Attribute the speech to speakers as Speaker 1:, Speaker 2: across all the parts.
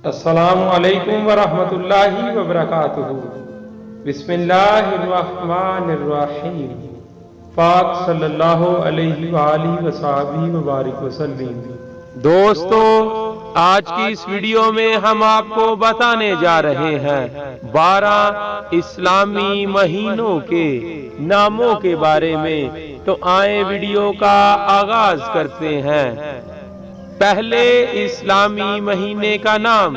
Speaker 1: السلام علیکم ورحمۃ اللہ وبرکاتہ۔ بسم اللہ الرحمن الرحیم۔ پاک صلی اللہ علیہ وآلہ وصحبہ وبارک وسلم۔
Speaker 2: دوستو، آج کی اس ویڈیو میں ہم آپ کو بتانے جا رہے ہیں 12 اسلامی مہینوں کے ناموں کے بارے میں۔ تو آئیں ویڈیو کا آغاز کرتے ہیں۔ پہلے اسلامی مہینے کا نام،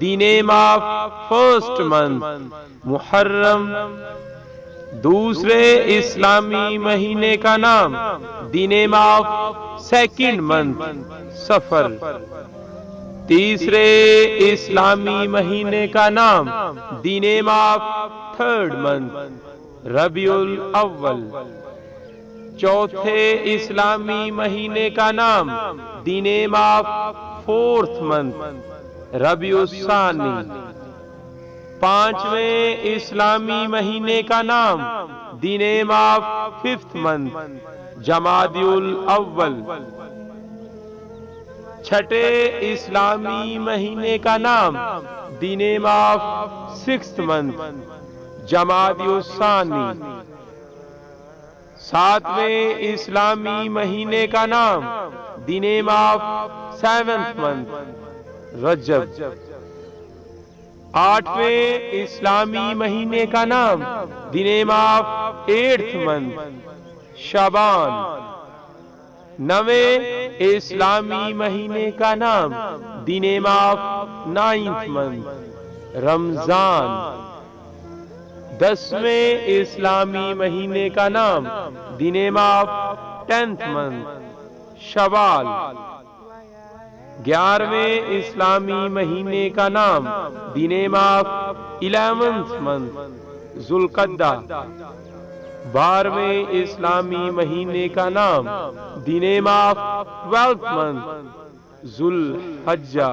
Speaker 2: دی نیم آف فرسٹ منتھ، محرم۔ دوسرے اسلامی مہینے کا نام، دی نیم آف سیکنڈ منتھ، سفر۔ تیسرے اسلامی مہینے کا نام، دی نیم آف تھرڈ منتھ، ربیع الاول۔ چوتھے اسلامی مہینے کا نام، دی نیم آف فورتھ منتھ، ربیع الثانی۔ پانچویں اسلامی مہینے کا نام، دی نیم آف ففتھ منتھ، جمادی الاول۔ چھٹے اسلامی مہینے کا نام، دی نیم آف سکستھ منتھ، جمادی الثانی۔ ساتویں اسلامی مہینے کا نام، دی نیم آف سیونتھ منتھ، رجب۔ آٹھویں اسلامی مہینے کا نام، دی نیم آف ایٹھ منتھ، شعبان۔ نویں اسلامی مہینے کا نام، دی نیم آف نائنتھ منتھ، رمضان۔ دسویں اسلامی مہینے کا نام، دی نیم آف ٹینتھ منتھ، شوال۔ گیارہویں اسلامی مہینے کا نام، دی نیم آف 11th منتھ، ذوالقعدہ۔ بارہویں اسلامی مہینے کا نام، دی name of 12th month, Dhul Hijjah.